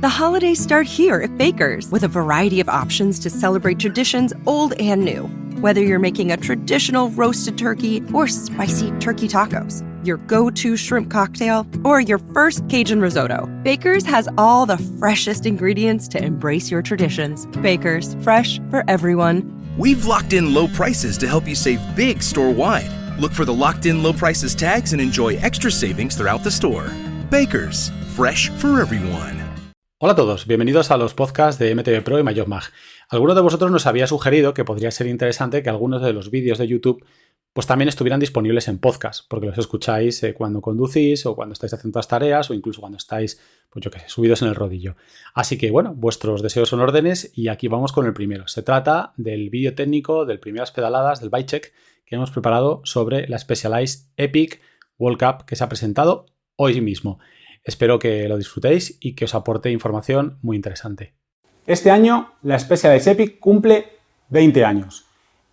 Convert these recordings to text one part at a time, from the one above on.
The holidays start here at Baker's with a variety of options to celebrate traditions old and new. Whether you're making a traditional roasted turkey or spicy turkey tacos, your go-to shrimp cocktail, or your first Cajun risotto, Baker's has all the freshest ingredients to embrace your traditions. Baker's, fresh for everyone. We've locked in low prices to help you save big store-wide. Look for the locked in low prices tags and enjoy extra savings throughout the store. Baker's, fresh for everyone. Hola a todos, bienvenidos a los podcasts de MTV Pro y MyJobMag. Alguno de vosotros nos había sugerido que podría ser interesante que algunos de los vídeos de YouTube pues también estuvieran disponibles en podcast, porque los escucháis cuando conducís o cuando estáis haciendo las tareas o incluso cuando estáis, pues yo qué sé, subidos en el rodillo. Así que bueno, vuestros deseos son órdenes y aquí vamos con el primero. Se trata del vídeo técnico del primeras pedaladas del Bike Check que hemos preparado sobre la Specialized Epic World Cup que se ha presentado hoy mismo. Espero que lo disfrutéis y que os aporte información muy interesante. Este año la Specialized Epic cumple 20 años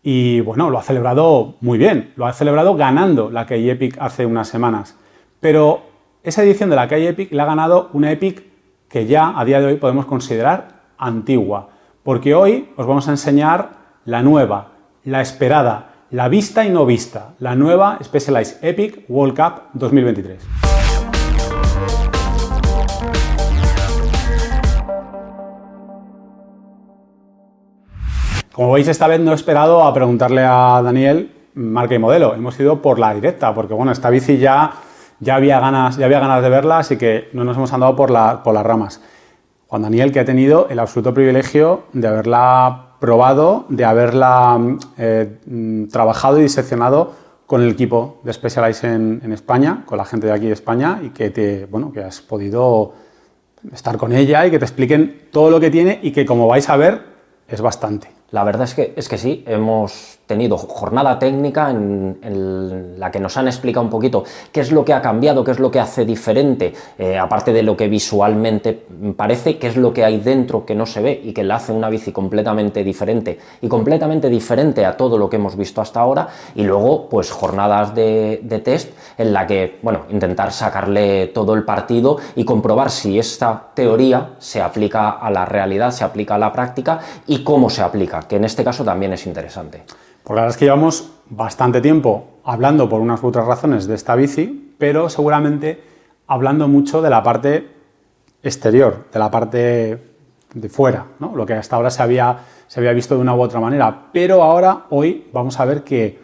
y bueno, lo ha celebrado muy bien, lo ha celebrado ganando la Key Epic hace unas semanas, pero esa edición de la Key Epic la ha ganado una Epic que ya a día de hoy podemos considerar antigua, porque hoy os vamos a enseñar la nueva, la esperada, la vista y no vista, la nueva Specialized Epic World Cup 2023. Como veis, esta vez no he esperado a preguntarle a Daniel marca y modelo. Hemos ido por la directa, porque bueno, esta bici ya había ganas de verla, así que no nos hemos andado por las ramas. Juan Daniel, que ha tenido el absoluto privilegio de haberla probado, de haberla trabajado y diseccionado con el equipo de Specialized en España, con la gente de aquí de España, y que has podido estar con ella y que te expliquen todo lo que tiene y que, como vais a ver, es bastante. La verdad es que sí, hemos tenido jornada técnica en la que nos han explicado un poquito qué es lo que ha cambiado, qué es lo que hace diferente, aparte de lo que visualmente parece, qué es lo que hay dentro que no se ve y que le hace una bici completamente diferente a todo lo que hemos visto hasta ahora, y luego pues jornadas de test en la que, bueno, intentar sacarle todo el partido y comprobar si esta teoría se aplica a la realidad, se aplica a la práctica y cómo se aplica, que en este caso también es interesante. Pues la verdad es que llevamos bastante tiempo hablando por unas u otras razones de esta bici, pero seguramente hablando mucho de la parte exterior, de la parte de fuera, ¿no? Lo que hasta ahora se había visto de una u otra manera. Pero ahora, hoy, vamos a ver que,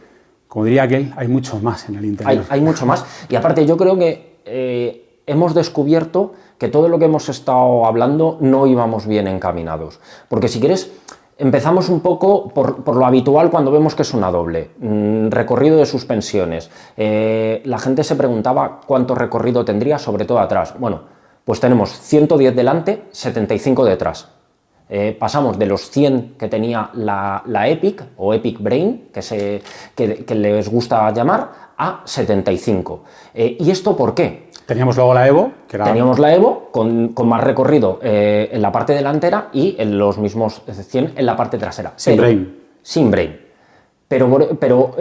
como diría aquel, hay mucho más en el interior. Hay mucho más. Y aparte, yo creo que hemos descubierto que todo lo que hemos estado hablando no íbamos bien encaminados. Porque si quieres, empezamos un poco por lo habitual cuando vemos que es una doble. Recorrido de suspensiones. La gente se preguntaba cuánto recorrido tendría, sobre todo atrás. Bueno, pues tenemos 110 delante, 75 detrás. Pasamos de los 100 que tenía la Epic o Epic Brain, que les gusta llamar, a 75. ¿Y esto por qué? Teníamos luego la Evo, Teníamos la Evo con más recorrido en la parte delantera y en los mismos 100 en la parte trasera. Sin brain. Pero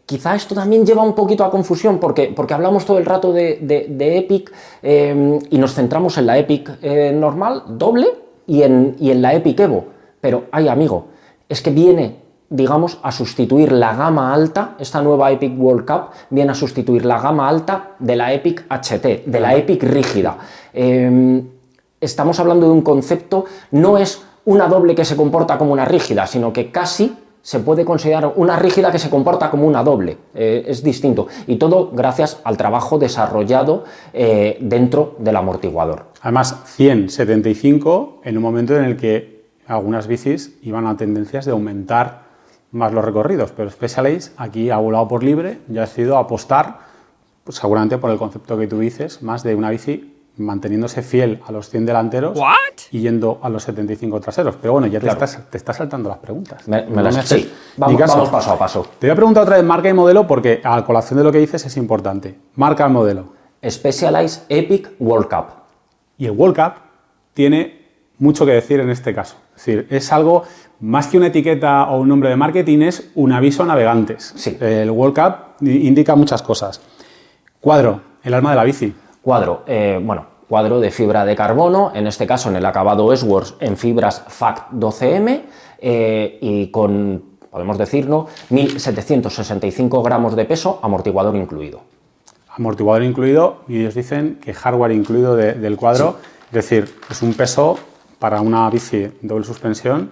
quizá esto también lleva un poquito a confusión porque hablamos todo el rato de Epic y nos centramos en la Epic normal, doble, y en la Epic Evo. Pero, ay amigo, es que viene, digamos, a sustituir la gama alta, esta nueva Epic World Cup viene a sustituir la gama alta de la Epic HT, de la Epic rígida. Estamos hablando de un concepto, no es una doble que se comporta como una rígida, sino que casi se puede considerar una rígida que se comporta como una doble. Es distinto. Y todo gracias al trabajo desarrollado dentro del amortiguador. Además, 175 en un momento en el que algunas bicis iban a tendencias de aumentar más los recorridos, pero Specialized aquí ha volado por libre y ha decidido apostar, pues seguramente por el concepto que tú dices, más de una bici manteniéndose fiel a los 100 delanteros y yendo a los 75 traseros. Pero bueno, ya te estás saltando las preguntas. Sí, vamos paso a paso. Te voy a preguntar otra vez marca y modelo porque a colación de lo que dices es importante. Marca y modelo. Specialized Epic World Cup. Y el World Cup tiene mucho que decir en este caso. Es decir, es algo más que una etiqueta o un nombre de marketing, es un aviso a navegantes. Sí. El World Cup indica muchas cosas. Cuadro, el alma de la bici. Cuadro, bueno, cuadro de fibra de carbono, en este caso en el acabado S-Works en fibras FACT 12M y con, podemos decirlo, 1.765 gramos de peso, amortiguador incluido. Amortiguador incluido, y ellos dicen que hardware incluido del cuadro, sí. Es decir, es un peso para una bici doble suspensión,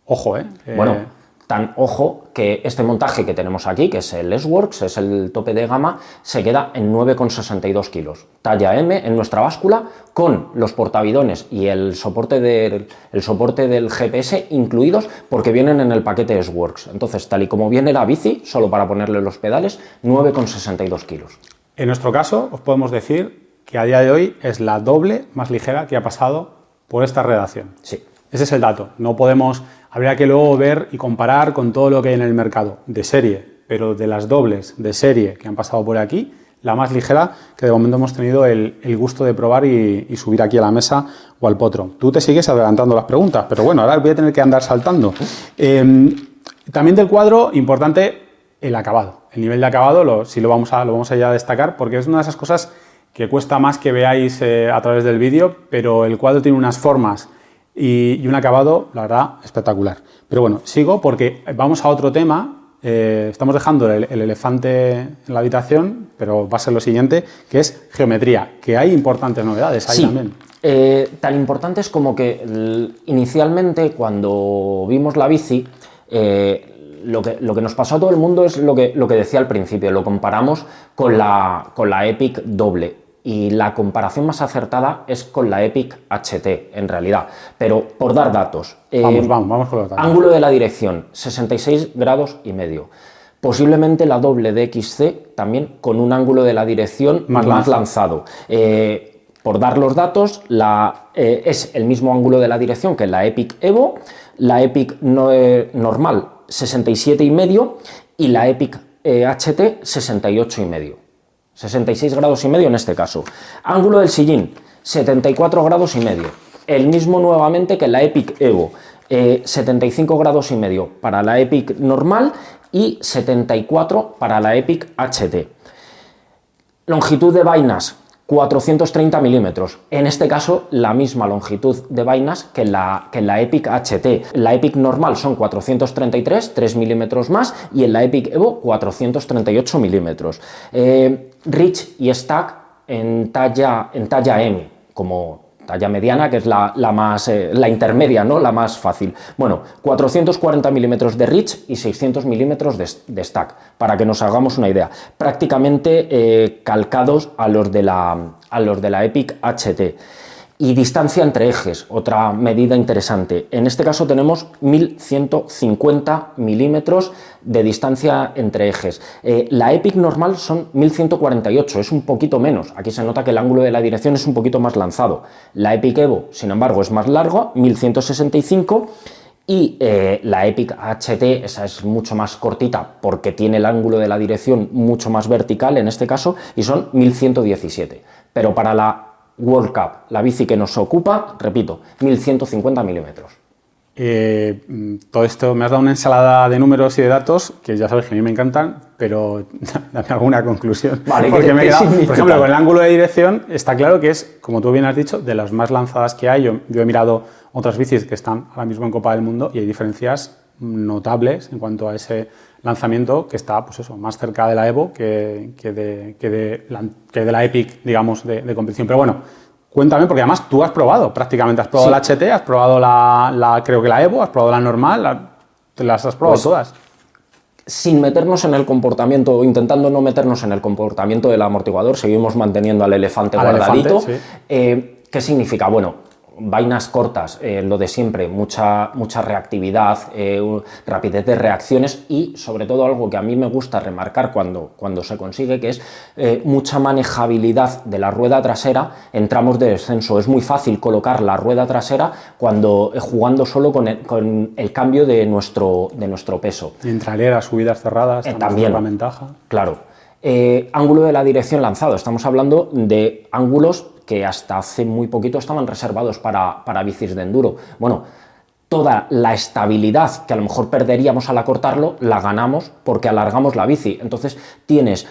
ojo, Bueno, tan ojo que este montaje que tenemos aquí, que es el S-Works, es el tope de gama, se queda en 9,62 kilos. Talla M en nuestra báscula, con los portabidones y el soporte del GPS incluidos, porque vienen en el paquete S-Works. Entonces, tal y como viene la bici, solo para ponerle los pedales, 9,62 kilos. En nuestro caso, os podemos decir que a día de hoy es la doble más ligera que ha pasado por esta redacción. Sí. Ese es el dato. No podemos, habría que luego ver y comparar con todo lo que hay en el mercado de serie, pero de las dobles de serie que han pasado por aquí, la más ligera que de momento hemos tenido el gusto de probar y subir aquí a la mesa o al potro. Tú te sigues adelantando las preguntas, pero bueno, ahora voy a tener que andar saltando. También del cuadro, importante el acabado. El nivel de acabado sí lo vamos a ya destacar, porque es una de esas cosas que cuesta más que veáis a través del vídeo, pero el cuadro tiene unas formas y un acabado, la verdad, espectacular. Pero bueno, sigo porque vamos a otro tema. Estamos dejando el elefante en la habitación, pero va a ser lo siguiente, que es geometría, que hay importantes novedades ahí también. Tan importantes como que inicialmente, cuando vimos la bici, lo que nos pasó a todo el mundo es lo que decía al principio, lo comparamos con la Epic doble, y la comparación más acertada es con la Epic HT, en realidad. Pero por dar datos, vamos con los datos. Ángulo de la dirección, 66 grados y medio. Posiblemente la doble de XC también con un ángulo de la dirección más lanzado. Por dar los datos, es el mismo ángulo de la dirección que la Epic Evo, la Epic normal 67,5 y la Epic HT 68,5. 66 grados y medio en este caso. Ángulo del sillín, 74 grados y medio. El mismo nuevamente que la Epic Evo, 75 grados y medio para la Epic normal y 74 para la Epic HT. Longitud de vainas, 430 milímetros. En este caso, la misma longitud de vainas que la Epic HT. La Epic normal son 433, 3 milímetros más, y en la Epic Evo 438 milímetros. Reach y stack en talla M, como talla mediana, que es la intermedia, ¿no? La más fácil. Bueno, 440 milímetros de reach y 600 milímetros de stack, para que nos hagamos una idea. Prácticamente calcados a los de la Epic HT. Y distancia entre ejes, otra medida interesante. En este caso tenemos 1150 milímetros de distancia entre ejes. La Epic normal son 1148, es un poquito menos. Aquí se nota que el ángulo de la dirección es un poquito más lanzado. La Epic Evo, sin embargo, es más largo, 1165. Y la Epic HT, esa es mucho más cortita porque tiene el ángulo de la dirección mucho más vertical en este caso, y son 1117. Pero para la World Cup, la bici que nos ocupa, repito, 1150 milímetros. Todo esto me has dado una ensalada de números y de datos que ya sabes que a mí me encantan, pero dame alguna conclusión. Vale, porque me he quedado, por ejemplo, con el ángulo de dirección está claro que es, como tú bien has dicho, de las más lanzadas que hay. Yo he mirado otras bicis que están ahora mismo en Copa del Mundo y hay diferencias notables en cuanto a ese lanzamiento, que está pues eso, más cerca de la Evo que de la Epic, digamos, de competición. Pero bueno, cuéntame, porque además tú has probado, prácticamente has probado la HT, has probado creo que la Evo, has probado la normal, las has probado todas. Sin meternos en el comportamiento, intentando no meternos en el comportamiento del amortiguador, seguimos manteniendo al elefante guardadito. Sí. ¿Qué significa? Bueno, vainas cortas, lo de siempre, mucha reactividad, rapidez de reacciones y sobre todo algo que a mí me gusta remarcar cuando se consigue, que es mucha manejabilidad de la rueda trasera en tramos de descenso. Es muy fácil colocar la rueda trasera jugando solo con el cambio de nuestro peso. Y en traileras, subidas cerradas, también la ventaja. Claro. Ángulo de la dirección lanzado. Estamos hablando de ángulos que hasta hace muy poquito estaban reservados para bicis de enduro. Bueno, toda la estabilidad que a lo mejor perderíamos al acortarlo, la ganamos porque alargamos la bici. Entonces tienes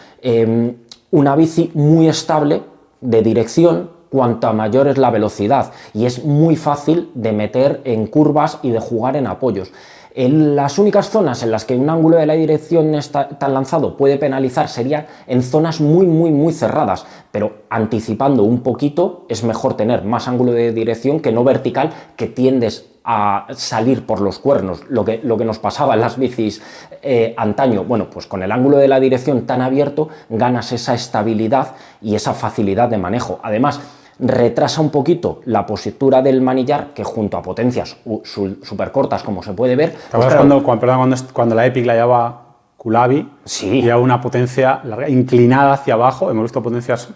una bici muy estable de dirección cuanta mayor es la velocidad, y es muy fácil de meter en curvas y de jugar en apoyos. En las únicas zonas en las que un ángulo de la dirección tan lanzado puede penalizar serían en zonas muy cerradas, pero anticipando un poquito es mejor tener más ángulo de dirección que no vertical, que tiendes a salir por los cuernos, lo que nos pasaba en las bicis antaño. Bueno, pues con el ángulo de la dirección tan abierto ganas esa estabilidad y esa facilidad de manejo. Además, retrasa un poquito la postura del manillar, que junto a potencias súper cortas, como se puede ver... ¿Te acuerdas cuando la Epic la llevaba Kulabi? Sí. Llevaba una potencia larga, inclinada hacia abajo. Hemos visto potencias,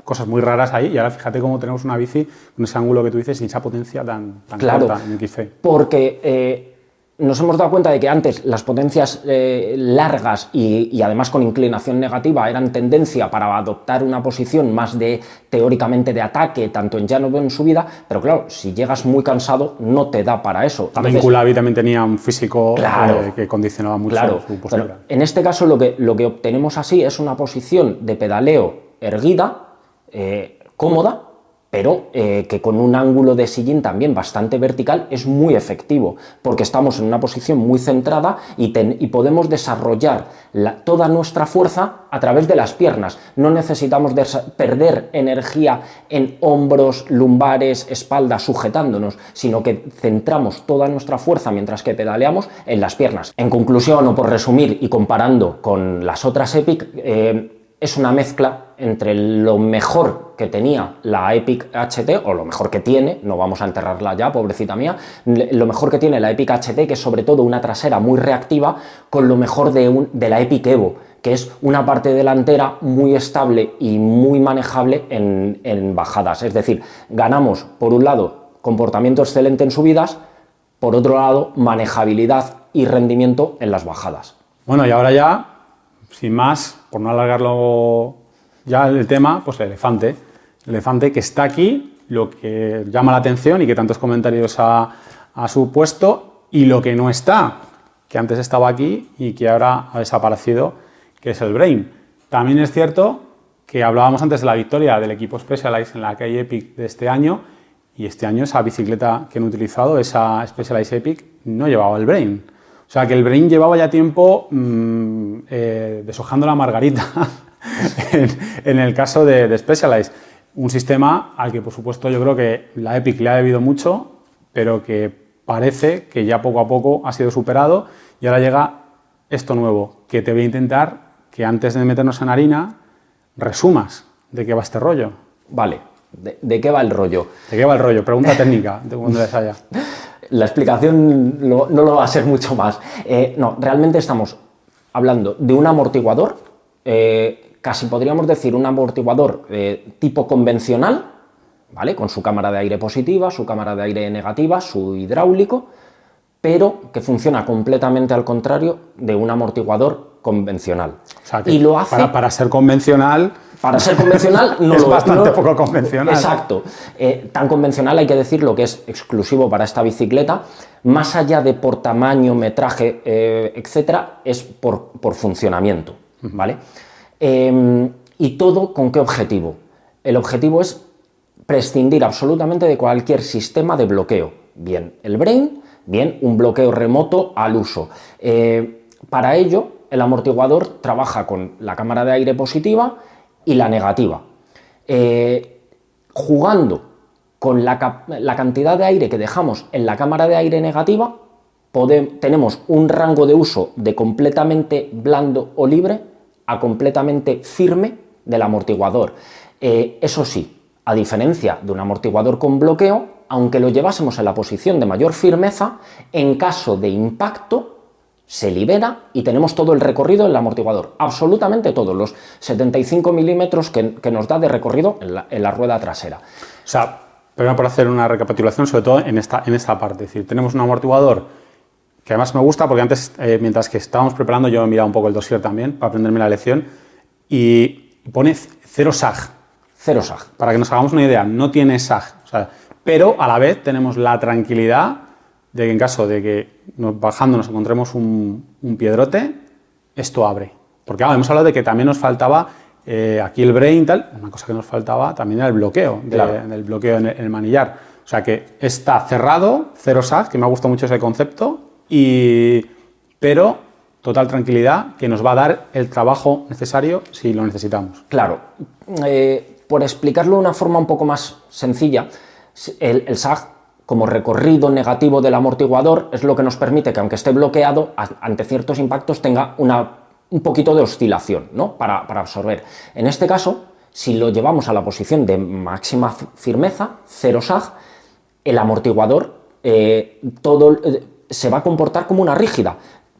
cosas muy raras ahí, y ahora fíjate cómo tenemos una bici con ese ángulo que tú dices y esa potencia tan claro, corta en XC. Porque nos hemos dado cuenta de que antes las potencias largas y además con inclinación negativa eran tendencia para adoptar una posición más teóricamente de ataque, tanto en llano como en subida, pero claro, si llegas muy cansado no te da para eso. También Kulabi también tenía un físico claro, que condicionaba mucho su postura. Pero en este caso lo que obtenemos así es una posición de pedaleo erguida, cómoda, pero que con un ángulo de sillín también bastante vertical es muy efectivo, porque estamos en una posición muy centrada y podemos desarrollar toda nuestra fuerza a través de las piernas. No necesitamos perder energía en hombros, lumbares, espalda, sujetándonos, sino que centramos toda nuestra fuerza mientras que pedaleamos en las piernas. En conclusión, o por resumir y comparando con las otras Epic, es una mezcla entre lo mejor que tenía la Epic HT, o lo mejor que tiene, no vamos a enterrarla ya, pobrecita mía, lo mejor que tiene la Epic HT, que es sobre todo una trasera muy reactiva, con lo mejor de la Epic Evo, que es una parte delantera muy estable y muy manejable en bajadas. Es decir, ganamos, por un lado, comportamiento excelente en subidas, por otro lado, manejabilidad y rendimiento en las bajadas. Bueno, y ahora ya, sin más, por no alargarlo ya el tema, pues el elefante que está aquí, lo que llama la atención y que tantos comentarios ha supuesto, y lo que no está, que antes estaba aquí y que ahora ha desaparecido, que es el Brain. También es cierto que hablábamos antes de la victoria del equipo Specialized en la Kei Epic de este año, y este año esa bicicleta que han utilizado, esa Specialized Epic, no llevaba el Brain. O sea, que el Brain llevaba ya tiempo deshojando la margarita en el caso de Specialized. Un sistema al que, por supuesto, yo creo que la Epic le ha debido mucho, pero que parece que ya poco a poco ha sido superado, y ahora llega esto nuevo, que te voy a intentar que antes de meternos en harina resumas de qué va este rollo. Vale, ¿de qué va el rollo? ¿De qué va el rollo? Pregunta técnica, de cuando les haya. La explicación no lo va a ser mucho más. No, realmente estamos hablando de un amortiguador, casi podríamos decir un amortiguador tipo convencional, ¿vale? Con su cámara de aire positiva, su cámara de aire negativa, su hidráulico, pero que funciona completamente al contrario de un amortiguador convencional. O sea, que y lo hace para ser convencional... Para ser convencional no es bastante poco convencional. Exacto. Tan convencional, hay que decirlo, que es exclusivo para esta bicicleta. Más allá de por tamaño, metraje, etcétera, es por funcionamiento, ¿vale? ¿Y todo con qué objetivo? El objetivo es prescindir absolutamente de cualquier sistema de bloqueo. Bien el Brain, bien un bloqueo remoto al uso. Para ello, el amortiguador trabaja con la cámara de aire positiva y la negativa. Jugando con la cantidad de aire que dejamos en la cámara de aire negativa, tenemos un rango de uso de completamente blando o libre a completamente firme del amortiguador. Eso sí, a diferencia de un amortiguador con bloqueo, aunque lo llevásemos en la posición de mayor firmeza, en caso de impacto se libera y tenemos todo el recorrido del amortiguador, absolutamente todos los 75 milímetros que nos da de recorrido en la rueda trasera. O sea, primero por hacer una recapitulación, sobre todo en esta parte, es decir, tenemos un amortiguador que además me gusta porque antes, mientras que estábamos preparando, yo he mirado un poco el dossier también para aprenderme la lección, y pone 0 sag. 0 sag. Para que nos hagamos una idea, no tiene sag, o sea, pero a la vez tenemos la tranquilidad de que en caso de que bajando nos encontremos un piedrote, esto abre. Porque hemos hablado de que también nos faltaba aquí el brain, tal, una cosa que nos faltaba también era el bloqueo, del bloqueo en el manillar. O sea que está cerrado, cero sag, que me ha gustado mucho ese concepto, pero total tranquilidad, que nos va a dar el trabajo necesario si lo necesitamos. Claro. Por explicarlo de una forma un poco más sencilla, el sag, como recorrido negativo del amortiguador, es lo que nos permite que, aunque esté bloqueado, ante ciertos impactos tenga un poquito de oscilación, ¿no? para absorber. En este caso, si lo llevamos a la posición de máxima firmeza, cero sag, el amortiguador se va a comportar como una rígida.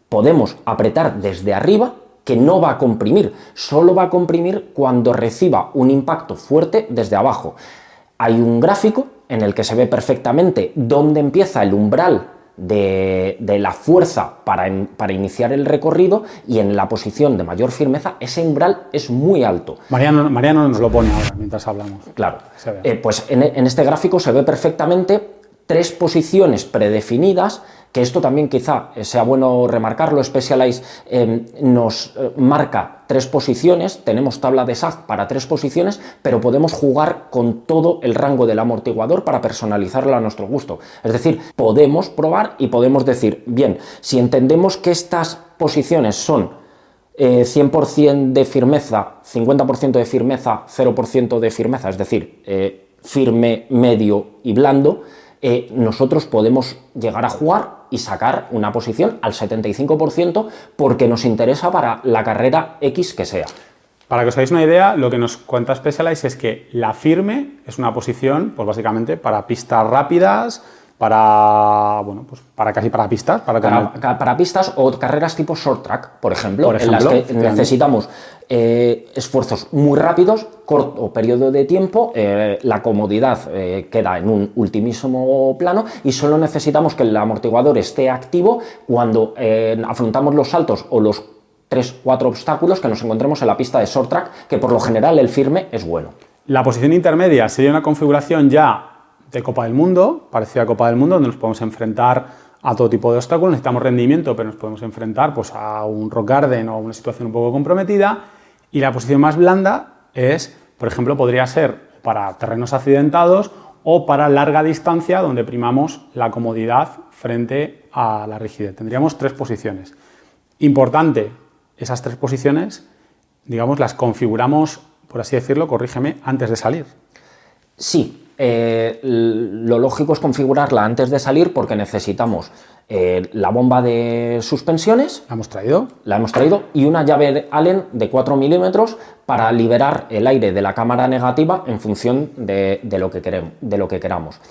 Podemos apretar desde arriba, que no va a comprimir, solo va a comprimir cuando reciba un impacto fuerte desde abajo. Hay un gráfico en el que se ve perfectamente dónde empieza el umbral de la fuerza para iniciar el recorrido, y en la posición de mayor firmeza ese umbral es muy alto. Mariano nos lo pone ahora mientras hablamos. Claro, pues en este gráfico se ve perfectamente 3 posiciones predefinidas, que esto también quizá sea bueno remarcarlo. Specialized nos marca 3 posiciones, tenemos tabla de sag para 3 posiciones, pero podemos jugar con todo el rango del amortiguador para personalizarlo a nuestro gusto. Es decir, podemos probar y podemos decir, bien, si entendemos que estas posiciones son 100% de firmeza, 50% de firmeza, 0% de firmeza, es decir, firme, medio y blando, nosotros podemos llegar a jugar y sacar una posición al 75% porque nos interesa para la carrera X que sea. Para que os hagáis una idea, lo que nos cuenta Specialized es que la firme es una posición, pues básicamente para pistas rápidas, para pistas. Para pistas o carreras tipo short track, por ejemplo, en las que necesitamos esfuerzos muy rápidos, corto periodo de tiempo, la comodidad queda en un ultimísimo plano y solo necesitamos que el amortiguador esté activo cuando afrontamos los saltos o los 3-4 obstáculos que nos encontremos en la pista de short track, que por lo general el firme es bueno. La posición intermedia sería una configuración ya de Copa del Mundo, parecida a Copa del Mundo, donde nos podemos enfrentar a todo tipo de obstáculos. Necesitamos rendimiento, pero nos podemos enfrentar pues, a un rock garden o a una situación un poco comprometida. Y la posición más blanda es, por ejemplo, podría ser para terrenos accidentados o para larga distancia, donde primamos la comodidad frente a la rigidez. Tendríamos 3 posiciones. Importante, esas 3 posiciones, digamos, las configuramos, por así decirlo, corrígeme, antes de salir. Sí. Lo lógico es configurarla antes de salir porque necesitamos la bomba de suspensiones. ¿La hemos traído? La hemos traído, y una llave Allen de 4 milímetros para liberar el aire de la cámara negativa en función de lo que queramos.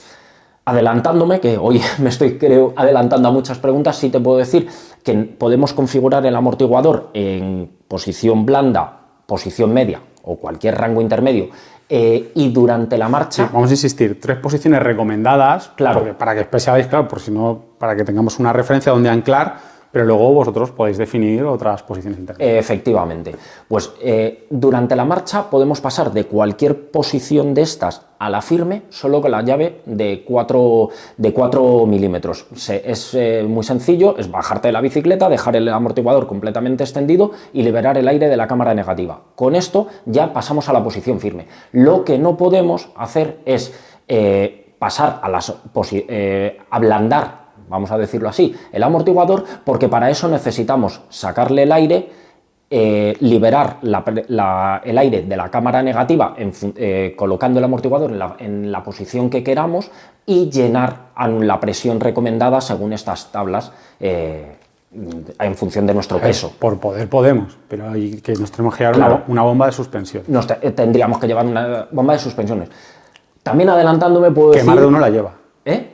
Adelantándome, que hoy me estoy adelantando a muchas preguntas, sí te puedo decir que podemos configurar el amortiguador en posición blanda, posición media o cualquier rango intermedio. Y durante la marcha... Sí, vamos a insistir, 3 posiciones recomendadas, claro, para que seáis, claro, por si no, para que tengamos una referencia donde anclar, pero luego vosotros podéis definir otras posiciones intermedias. Efectivamente. Pues durante la marcha podemos pasar de cualquier posición de estas a la firme solo con la llave de 4 milímetros. Es muy sencillo, es bajarte de la bicicleta, dejar el amortiguador completamente extendido y liberar el aire de la cámara negativa. Con esto ya pasamos a la posición firme. Lo que no podemos hacer es pasar a ablandar, vamos a decirlo así, el amortiguador, porque para eso necesitamos sacarle el aire, liberar el aire de la cámara negativa colocando el amortiguador en la posición que queramos y llenar la presión recomendada según estas tablas en función de nuestro peso. Por poder podemos, pero hay que nos tenemos que llevar claro, una bomba de suspensión. Tendríamos que llevar una bomba de suspensiones. También adelantándome puedo decir... Que más de uno la lleva.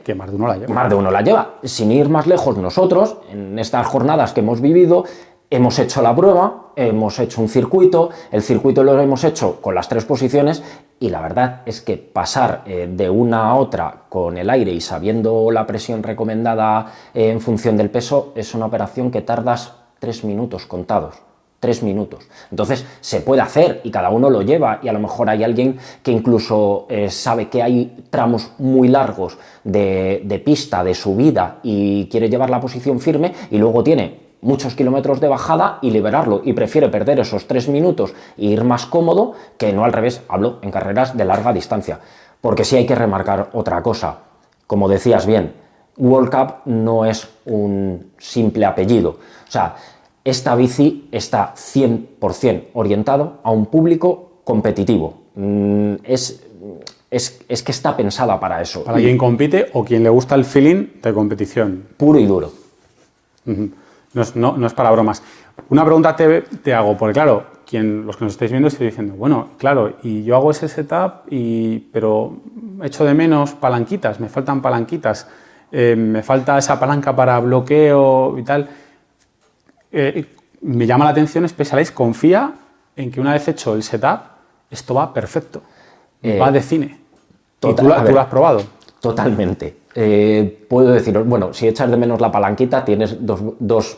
Que más de uno la lleva. Más de uno la lleva. Sin ir más lejos, nosotros, en estas jornadas que hemos vivido, hemos hecho la prueba, hemos hecho un circuito, el circuito lo hemos hecho con las 3 posiciones y la verdad es que pasar de una a otra con el aire y sabiendo la presión recomendada en función del peso es una operación que tardas 3 minutos contados. 3 minutos. Entonces se puede hacer y cada uno lo lleva, y a lo mejor hay alguien que incluso sabe que hay tramos muy largos de pista, de subida, y quiere llevar la posición firme y luego tiene muchos kilómetros de bajada y liberarlo, y prefiere perder esos 3 minutos e ir más cómodo que no al revés, hablo en carreras de larga distancia. Porque sí hay que remarcar otra cosa, como decías bien, World Cup no es un simple apellido, o sea, esta bici está 100% orientado a un público competitivo, es que está pensada para eso. Para quien compite o quien le gusta el feeling de competición. Puro y duro. No es para bromas. Una pregunta te hago, porque claro, los que nos estáis viendo estoy diciendo, bueno, claro, y yo hago ese setup, pero echo de menos palanquitas, me faltan palanquitas, me falta esa palanca para bloqueo y tal. Me llama la atención, Specialized confía en que una vez hecho el setup, esto va perfecto, va de cine. ¿Y tú lo has probado? Totalmente. Puedo deciros, bueno, si echas de menos la palanquita, tienes dos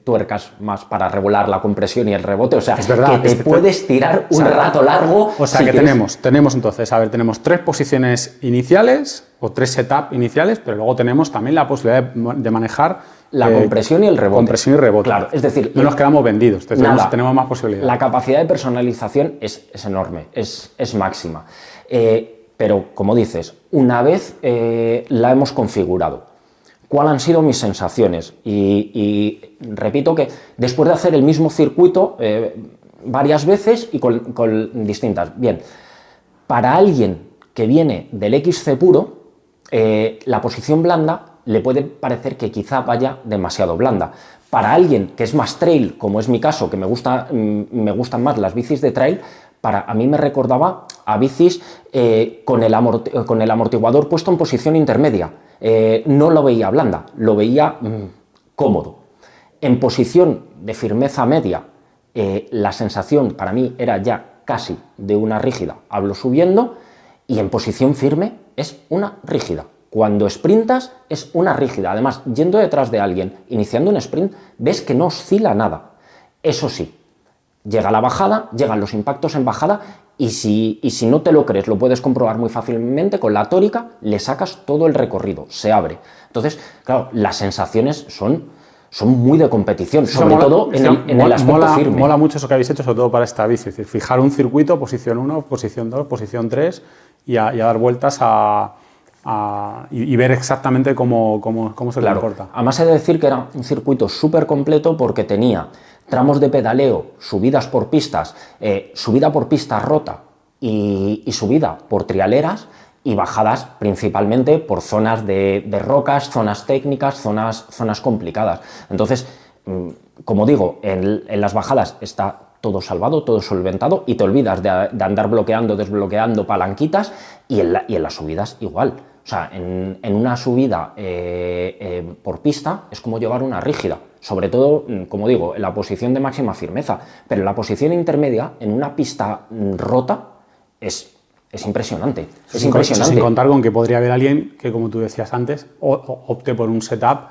tuercas más para regular la compresión y el rebote, o sea, es verdad, que te puedes tirar un rato largo. O sea, que tenemos entonces, tenemos 3 posiciones iniciales o 3 setups iniciales, pero luego tenemos también la posibilidad de manejar la compresión y el rebote. Compresión y rebote. Claro, es decir, no nos quedamos vendidos, tenemos más posibilidades. La capacidad de personalización es enorme, es máxima. Pero, como dices, una vez la hemos configurado, ¿cuáles han sido mis sensaciones? Y repito que después de hacer el mismo circuito varias veces y con distintas. Bien, para alguien que viene del XC puro, la posición blanda le puede parecer que quizá vaya demasiado blanda. Para alguien que es más trail, como es mi caso, que me gustan más las bicis de trail, a mí me recordaba a bicis con el amortiguador puesto en posición intermedia. No lo veía blanda, lo veía cómodo. En posición de firmeza media, la sensación para mí era ya casi de una rígida, hablo subiendo, y en posición firme es una rígida. Cuando sprintas es una rígida. Además, yendo detrás de alguien, iniciando un sprint, ves que no oscila nada. Eso sí, llega la bajada, llegan los impactos en bajada y si no te lo crees, lo puedes comprobar muy fácilmente, con la tórica le sacas todo el recorrido, se abre. Entonces, claro, las sensaciones son muy de competición, sobre todo en el aspecto firme. Mola mucho eso que habéis hecho, sobre todo para esta bici, es decir, fijar un circuito, posición 1, posición 2, posición 3 y a dar vueltas y ver exactamente cómo se comporta. Además he de decir que era un circuito súper completo porque tenía tramos de pedaleo, subidas por pistas, subida por pista rota y subida por trialeras, y bajadas principalmente por zonas de rocas, zonas técnicas, zonas complicadas. Entonces, como digo, en las bajadas está todo salvado, todo solventado, y te olvidas de andar bloqueando, desbloqueando palanquitas, y en las subidas igual. O sea, en una subida por pista es como llevar una rígida, sobre todo, como digo, en la posición de máxima firmeza, pero en la posición intermedia, en una pista rota, es impresionante. Es impresionante. Sin contar con que podría haber alguien que, como tú decías antes, opte por un setup,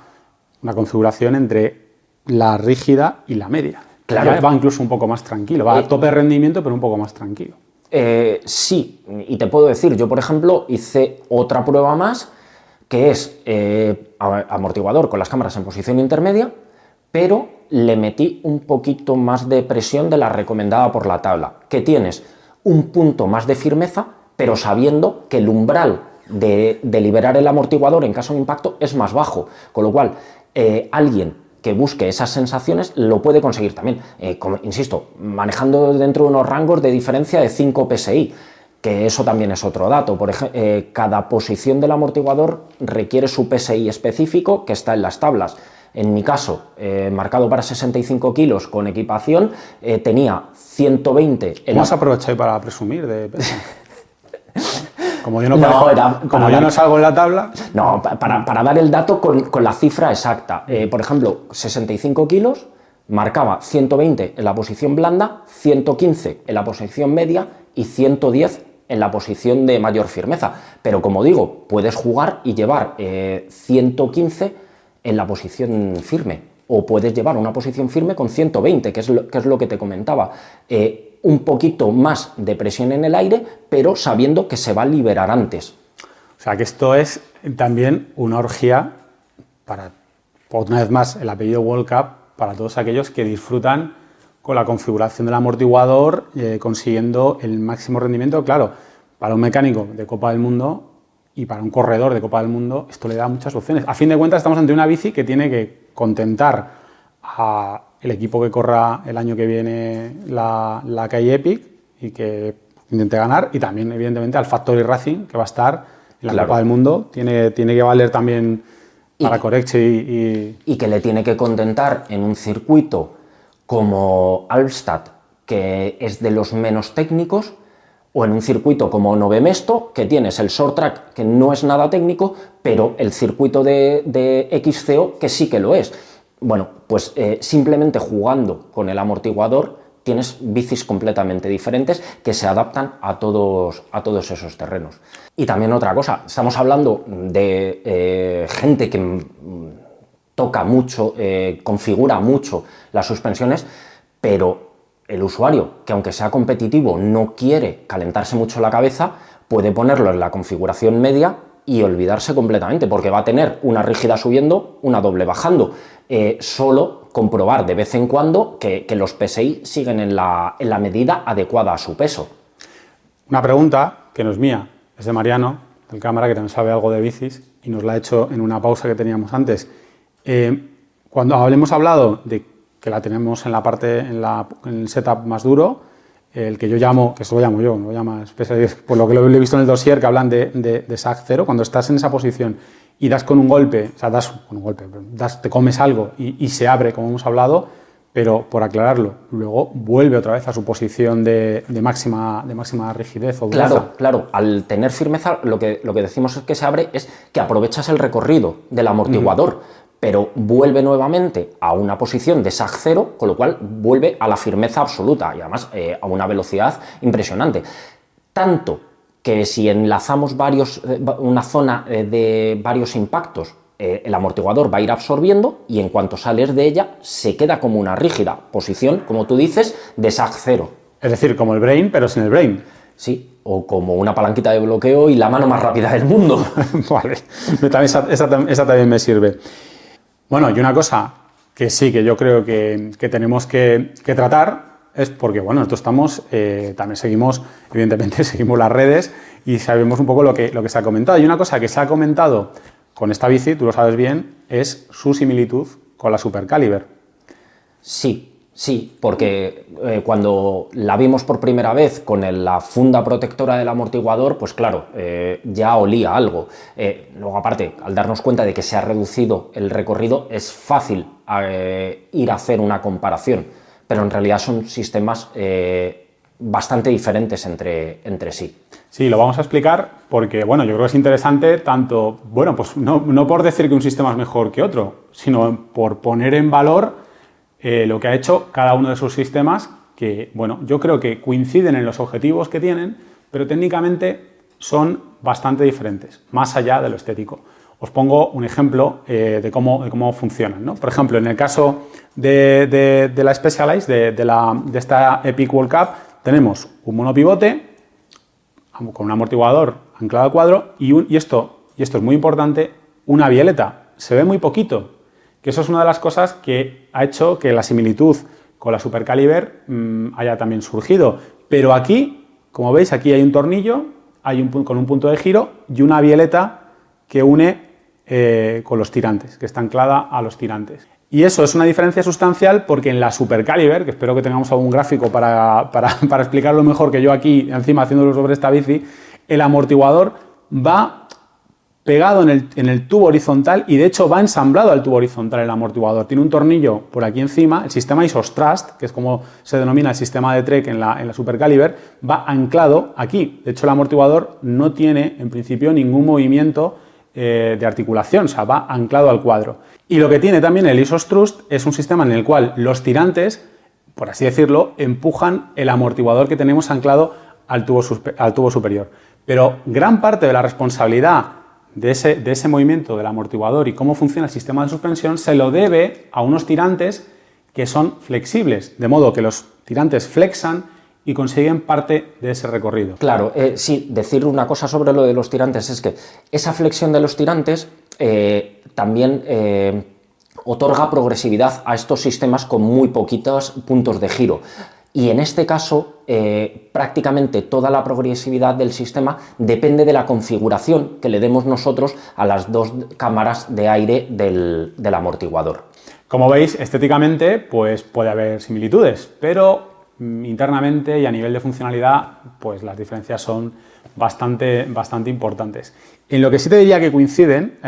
una configuración entre la rígida y la media. Claro. Ya va incluso un poco más tranquilo, va a tope de rendimiento, pero un poco más tranquilo. Sí, y te puedo decir, yo por ejemplo hice otra prueba más, que es amortiguador con las cámaras en posición intermedia, pero le metí un poquito más de presión de la recomendada por la tabla, que tienes un punto más de firmeza, pero sabiendo que el umbral de liberar el amortiguador en caso de impacto es más bajo, con lo cual alguien que busque esas sensaciones lo puede conseguir también, insisto, manejando dentro de unos rangos de diferencia de 5 PSI, que eso también es otro dato. Por ejemplo, cada posición del amortiguador requiere su PSI específico que está en las tablas. En mi caso, marcado para 65 kilos con equipación, tenía 120... ¿Cómo has aprovechado para presumir de peso? Como yo no salgo en la tabla... No, para dar el dato con la cifra exacta. Por ejemplo, 65 kilos, marcaba 120 en la posición blanda, 115 en la posición media y 110 en la posición de mayor firmeza. Pero como digo, puedes jugar y llevar 115 en la posición firme, o puedes llevar una posición firme con 120, que es lo que te comentaba. Un poquito más de presión en el aire, pero sabiendo que se va a liberar antes. O sea, que esto es también una orgía para una vez más, el apellido World Cup para todos aquellos que disfrutan con la configuración del amortiguador, consiguiendo el máximo rendimiento. Claro, para un mecánico de Copa del Mundo y para un corredor de Copa del Mundo, esto le da muchas opciones. A fin de cuentas, estamos ante una bici que tiene que contentar al equipo que corra el año que viene la Kai Epic y que intente ganar, y también, evidentemente, al Factory Racing, que va a estar en la Copa del Mundo. Tiene que valer también para Coreche y que le tiene que contentar en un circuito como Albstadt, que es de los menos técnicos, o en un circuito como Nove Mesto, que tienes el short track, que no es nada técnico, pero el circuito de XCO, que sí que lo es. Bueno, pues simplemente jugando con el amortiguador tienes bicis completamente diferentes que se adaptan a todos esos terrenos. Y también otra cosa, estamos hablando de gente que toca mucho, configura mucho las suspensiones, pero el usuario, que aunque sea competitivo, no quiere calentarse mucho la cabeza, puede ponerlo en la configuración media y olvidarse completamente, porque va a tener una rígida subiendo, una doble bajando. Solo comprobar de vez en cuando que los PSI siguen en la medida adecuada a su peso. Una pregunta que no es mía, es de Mariano, del cámara, que también sabe algo de bicis, y nos la ha hecho en una pausa que teníamos antes. Cuando hablemos hablado de que la tenemos en la parte, en el setup más duro, el que yo llamo, que eso lo llamo yo, no lo llama Specialized, por lo que lo he visto en el dossier, que hablan de SAG 0, cuando estás en esa posición y das con un golpe, o sea, das con un golpe, te comes algo y se abre, como hemos hablado, pero por aclararlo, luego vuelve otra vez a su posición de máxima rigidez o dureza. Claro, al tener firmeza, lo que decimos es que se abre, es que aprovechas el recorrido del amortiguador, pero vuelve nuevamente a una posición de SAG 0, con lo cual vuelve a la firmeza absoluta y además a una velocidad impresionante. Tanto que si enlazamos una zona de varios impactos, el amortiguador va a ir absorbiendo y en cuanto sales de ella se queda como una rígida posición, como tú dices, de SAG 0. Es decir, como el brain, pero sin el brain. Sí, o como una palanquita de bloqueo y la mano más rápida del mundo. Vale, esa también me sirve. Bueno, y una cosa que sí, que yo creo que tenemos que tratar, es porque, bueno, nosotros estamos, también seguimos, evidentemente, seguimos las redes y sabemos un poco lo que se ha comentado. Y una cosa que se ha comentado con esta bici, tú lo sabes bien, es su similitud con la Super Caliber. Sí, porque cuando la vimos por primera vez con la funda protectora del amortiguador, pues claro, ya olía algo. Luego, aparte, al darnos cuenta de que se ha reducido el recorrido, es fácil ir a hacer una comparación, pero en realidad son sistemas bastante diferentes entre sí. Sí, lo vamos a explicar porque, bueno, yo creo que es interesante tanto, bueno, pues no por decir que un sistema es mejor que otro, sino por poner en valor lo que ha hecho cada uno de sus sistemas, que, bueno, yo creo que coinciden en los objetivos que tienen, pero técnicamente son bastante diferentes, más allá de lo estético. Os pongo un ejemplo de cómo funcionan, ¿no? Por ejemplo, en el caso de la Specialized, de esta Epic World Cup, tenemos un monopivote con un amortiguador anclado al cuadro y esto es muy importante, una bieleta. Se ve muy poquito, que eso es una de las cosas que ha hecho que la similitud con la Super Caliber haya también surgido. Pero aquí, como veis, aquí hay un tornillo, con un punto de giro y una bieleta que une con los tirantes, que está anclada a los tirantes. Y eso es una diferencia sustancial porque en la Super Caliber, que espero que tengamos algún gráfico para explicarlo mejor que yo aquí, encima haciéndolo sobre esta bici, el amortiguador va pegado en el tubo horizontal y de hecho va ensamblado al tubo horizontal el amortiguador. Tiene un tornillo por aquí encima, el sistema Isostrust, que es como se denomina el sistema de Trek en la Super Caliber, va anclado aquí. De hecho, el amortiguador no tiene en principio ningún movimiento de articulación, o sea, va anclado al cuadro. Y lo que tiene también el Isostrust es un sistema en el cual los tirantes, por así decirlo, empujan el amortiguador que tenemos anclado al tubo superior. Pero gran parte de la responsabilidad de ese movimiento del amortiguador y cómo funciona el sistema de suspensión se lo debe a unos tirantes que son flexibles, de modo que los tirantes flexan y consiguen parte de ese recorrido. Claro, sí, decir una cosa sobre lo de los tirantes es que esa flexión de los tirantes también otorga progresividad a estos sistemas con muy poquitos puntos de giro. Y en este caso, prácticamente toda la progresividad del sistema depende de la configuración que le demos nosotros a las dos cámaras de aire del amortiguador. Como veis, estéticamente pues puede haber similitudes, pero internamente y a nivel de funcionalidad pues las diferencias son bastante importantes. En lo que sí te diría que coinciden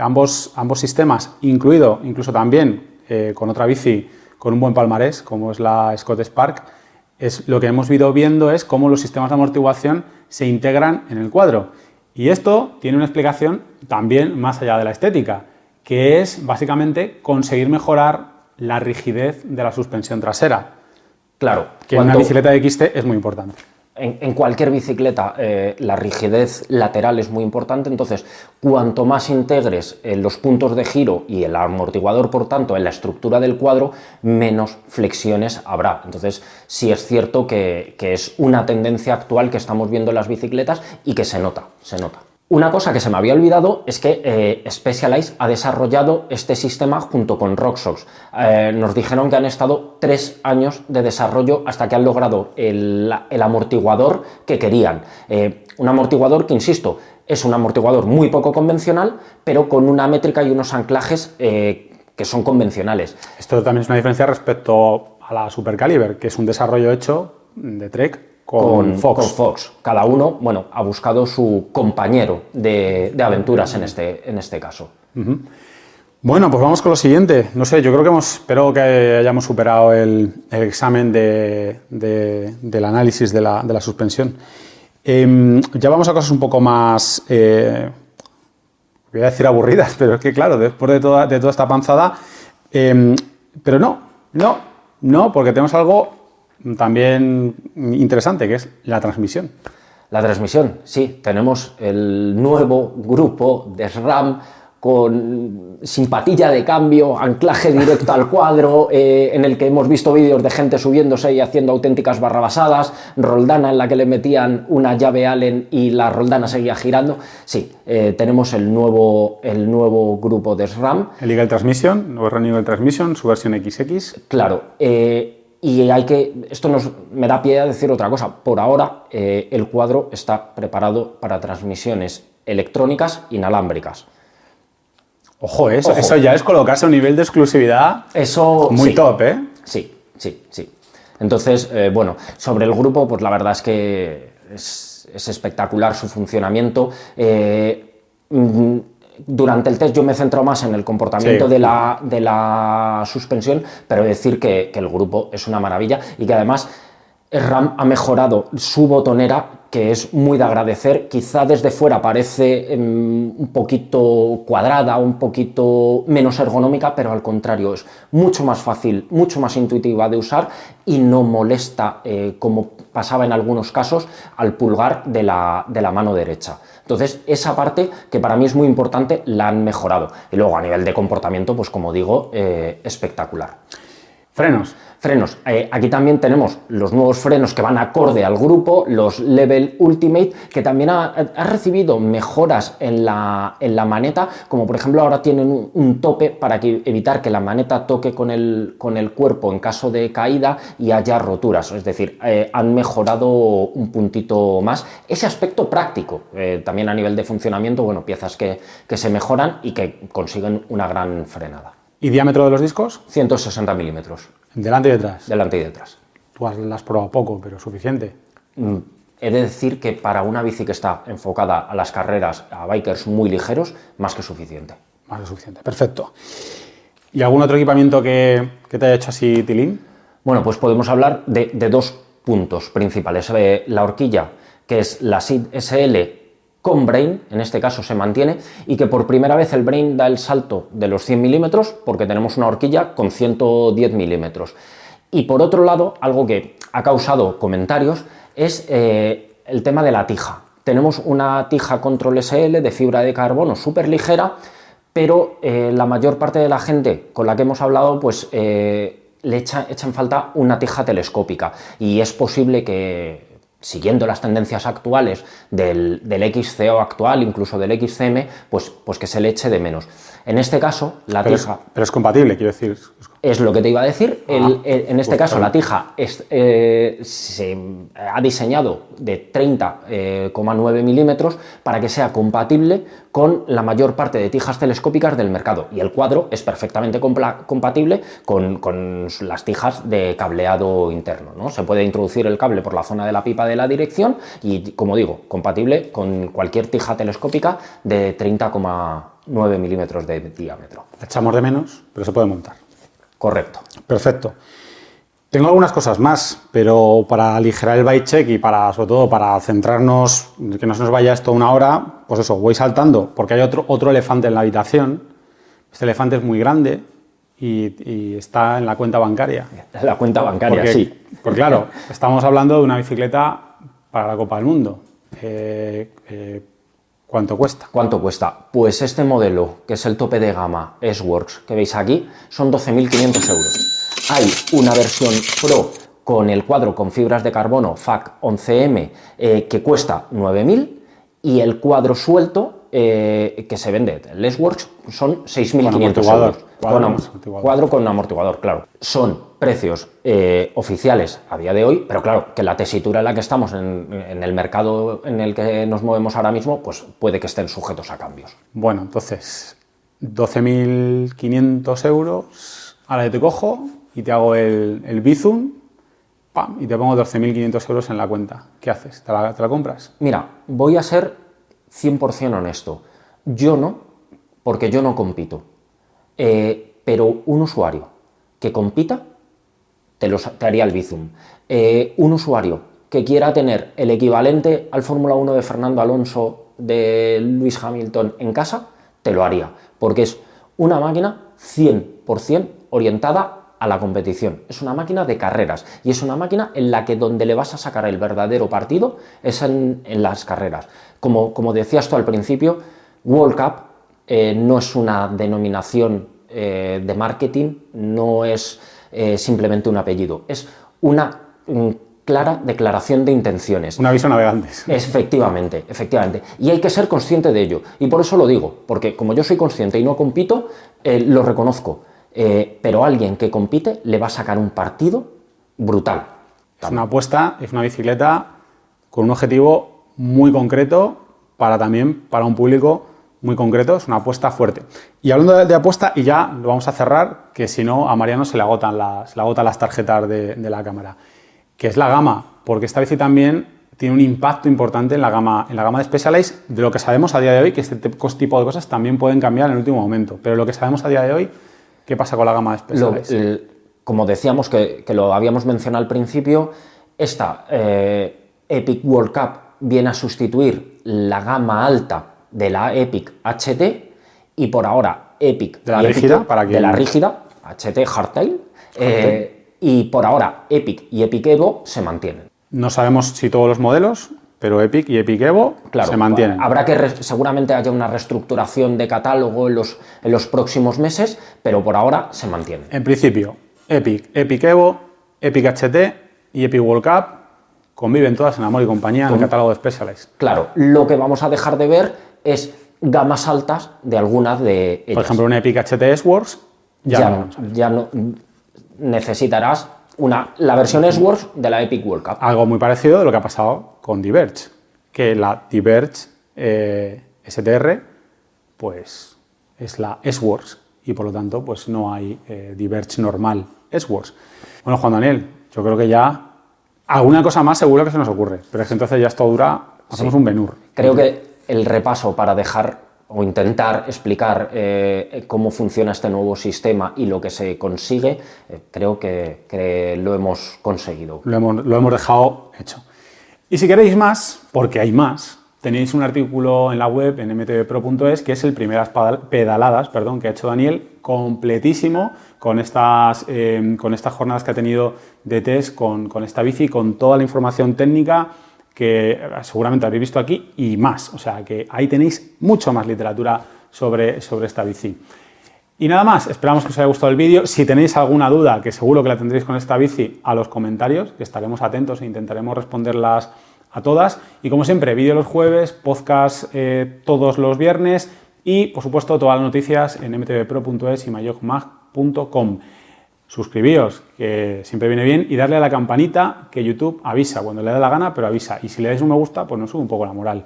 ambos sistemas, incluso también con otra bici con un buen palmarés, como es la Scott Spark, es lo que hemos ido viendo es cómo los sistemas de amortiguación se integran en el cuadro. Y esto tiene una explicación también más allá de la estética, que es básicamente conseguir mejorar la rigidez de la suspensión trasera. Claro, que en una bicicleta de XT es muy importante. En cualquier bicicleta la rigidez lateral es muy importante, entonces cuanto más integres los puntos de giro y el amortiguador, por tanto, en la estructura del cuadro, menos flexiones habrá. Entonces sí es cierto que es una tendencia actual que estamos viendo en las bicicletas y que se nota. Una cosa que se me había olvidado es que Specialized ha desarrollado este sistema junto con Roxxox. Nos dijeron que han estado 3 años de desarrollo hasta que han logrado el amortiguador que querían. Un amortiguador que, insisto, es un amortiguador muy poco convencional, pero con una métrica y unos anclajes que son convencionales. Esto también es una diferencia respecto a la Super Caliber, que es un desarrollo hecho de Trek con Fox. Cada uno, bueno, ha buscado su compañero de aventuras en este caso. Uh-huh. Bueno, pues vamos con lo siguiente. No sé, yo creo que espero que hayamos superado el examen del análisis de la suspensión. Ya vamos a cosas un poco más, voy a decir aburridas, pero es que claro, después de toda esta panzada, pero no, porque tenemos algo también interesante, que es la transmisión. La transmisión, sí, tenemos el nuevo grupo de SRAM sin patilla de cambio, anclaje directo al cuadro, en el que hemos visto vídeos de gente subiéndose y haciendo auténticas barrabasadas, roldana en la que le metían una llave Allen y la roldana seguía girando. Sí, tenemos el nuevo grupo de SRAM. El Eagle Transmission, nuevo Running Eagle Transmission, su versión XX. Claro, y esto me da pie a decir otra cosa. Por ahora, el cuadro está preparado para transmisiones electrónicas inalámbricas. Ojo, eso ya es colocarse a un nivel de exclusividad muy top, ¿eh? Sí. Entonces, bueno, sobre el grupo, pues la verdad es que es espectacular su funcionamiento. Durante el test yo me centro más en el comportamiento de la suspensión, pero decir que el grupo es una maravilla y que además SRAM ha mejorado su botonera, que es muy de agradecer. Quizá desde fuera parece un poquito cuadrada, un poquito menos ergonómica, pero al contrario es mucho más fácil, mucho más intuitiva de usar y no molesta, como pasaba en algunos casos, al pulgar de la mano derecha. Entonces, esa parte, que para mí es muy importante, la han mejorado. Y luego, a nivel de comportamiento, pues como digo, espectacular. Frenos. Aquí también tenemos los nuevos frenos que van acorde al grupo, los Level Ultimate, que también ha recibido mejoras en la maneta, como por ejemplo ahora tienen un tope para evitar que la maneta toque con el cuerpo en caso de caída y haya roturas. Es decir, han mejorado un puntito más. Ese aspecto práctico, también a nivel de funcionamiento, bueno, piezas que se mejoran y que consiguen una gran frenada. ¿Y diámetro de los discos? 160 milímetros. ¿Delante y detrás? Delante y detrás. Tú las has probado poco, pero suficiente. He de decir que para una bici que está enfocada a las carreras, a bikers muy ligeros, más que suficiente. Más que suficiente, perfecto. ¿Y algún otro equipamiento que te haya hecho así tilín? Bueno, pues podemos hablar de 2 puntos principales. La horquilla, que es la SID SL con Brain, en este caso se mantiene, y que por primera vez el Brain da el salto de los 100 milímetros porque tenemos una horquilla con 110 milímetros. Y por otro lado, algo que ha causado comentarios es el tema de la tija. Tenemos una tija Control SL de fibra de carbono súper ligera, pero la mayor parte de la gente con la que hemos hablado pues echa en falta una tija telescópica, y es posible que siguiendo las tendencias actuales del XCO actual, incluso del XCM, pues que se le eche de menos. En este caso, la tija... Pero es compatible, quiero decir. Es lo que te iba a decir. En este caso, la tija se ha diseñado de 30,9 milímetros para que sea compatible con la mayor parte de tijas telescópicas del mercado. Y el cuadro es perfectamente compatible con las tijas de cableado interno, ¿no? Se puede introducir el cable por la zona de la pipa de la dirección y, como digo, compatible con cualquier tija telescópica de 30,9 milímetros de diámetro. La echamos de menos, pero se puede montar. Correcto. Perfecto. Tengo algunas cosas más, pero para aligerar el byte check y sobre todo para centrarnos, que no se nos vaya esto una hora, pues eso, voy saltando, porque hay otro elefante en la habitación. Este elefante es muy grande y está en la cuenta bancaria. La cuenta bancaria, porque, sí. Porque claro, estamos hablando de una bicicleta para la Copa del Mundo. ¿Cuánto cuesta? ¿Cuánto cuesta? Pues este modelo, que es el tope de gama S-Works, que veis aquí, son 12.500 euros. Hay una versión Pro con el cuadro con fibras de carbono FAC 11M que cuesta 9.000 y el cuadro suelto que se vende, el S-Works, son 6.500 euros. Cuadro con amortiguador, claro. Son precios oficiales a día de hoy, pero claro, que la tesitura en la que estamos en el mercado en el que nos movemos ahora mismo, pues puede que estén sujetos a cambios. Bueno, entonces, 12.500 euros, ahora yo te cojo y te hago el Bizum, ¡pam!, y te pongo 12.500 euros en la cuenta. ¿Qué haces? ¿Te la compras? Mira, voy a ser 100% honesto. Yo no, porque yo no compito. Pero un usuario que compita te haría el Bizum. Un usuario que quiera tener el equivalente al Fórmula 1 de Fernando Alonso, de Lewis Hamilton en casa, te lo haría, porque es una máquina 100% orientada a la competición. Es una máquina de carreras y es una máquina en la que donde le vas a sacar el verdadero partido es en las carreras. Como decías tú al principio, World Cup no es una denominación de marketing, no es simplemente un apellido, es una clara declaración de intenciones. Un aviso a navegantes. Efectivamente. Y hay que ser consciente de ello. Y por eso lo digo, porque como yo soy consciente y no compito, lo reconozco. Pero alguien que compite le va a sacar un partido brutal. Es una apuesta, es una bicicleta con un objetivo muy concreto para un público muy concreto, es una apuesta fuerte. Y hablando de apuesta, y ya lo vamos a cerrar, que si no a Mariano se le agotan las tarjetas de la cámara, que es la gama, porque esta bici también tiene un impacto importante en la gama de Specialized, de lo que sabemos a día de hoy, que este tipo de cosas también pueden cambiar en el último momento, pero lo que sabemos a día de hoy, ¿qué pasa con la gama de Specialized? Como decíamos, que lo habíamos mencionado al principio, esta Epic World Cup viene a sustituir la gama alta de la Epic HT y por ahora Epic de la rígida, de la rígida HT Hardtail, y por ahora Epic y Epic Evo se mantienen. No sabemos si todos los modelos, pero Epic y Epic Evo se mantienen. Habrá que seguramente haya una reestructuración de catálogo en los próximos meses, pero por ahora se mantienen. En principio, Epic, Epic Evo, Epic HT y Epic World Cup conviven todas en amor y compañía en el catálogo de Specialized. Claro, lo que vamos a dejar de ver es gamas altas de algunas de ellas. Por ejemplo, una Epic HT S-Works ya no necesitarás la versión S-Works de la Epic World Cup. Algo muy parecido de lo que ha pasado con Diverge, que la Diverge STR pues es la S-Works y por lo tanto pues no hay Diverge normal S-Works. Bueno, Juan Daniel, yo creo que ya alguna cosa más seguro que se nos ocurre, pero es que entonces ya esto dura, hacemos un Benur. Creo que el repaso para dejar o intentar explicar cómo funciona este nuevo sistema y lo que se consigue, creo que lo hemos conseguido. Lo hemos dejado hecho. Y si queréis más, porque hay más, tenéis un artículo en la web, en mtvpro.es, que es el primeras pedaladas que ha hecho Daniel, completísimo, con estas jornadas que ha tenido de test con esta bici, con toda la información técnica que seguramente habréis visto aquí y más. O sea que ahí tenéis mucho más literatura sobre esta bici. Y nada más, esperamos que os haya gustado el vídeo. Si tenéis alguna duda, que seguro que la tendréis con esta bici, a los comentarios, que estaremos atentos e intentaremos responderlas a todas. Y como siempre, vídeo los jueves, podcast todos los viernes y, por supuesto, todas las noticias en mtvpro.es y mayogmag.com. Suscribíos, que siempre viene bien, y darle a la campanita, que YouTube avisa cuando le da la gana, pero avisa. Y si le dais un me gusta, pues nos sube un poco la moral.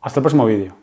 Hasta el próximo vídeo.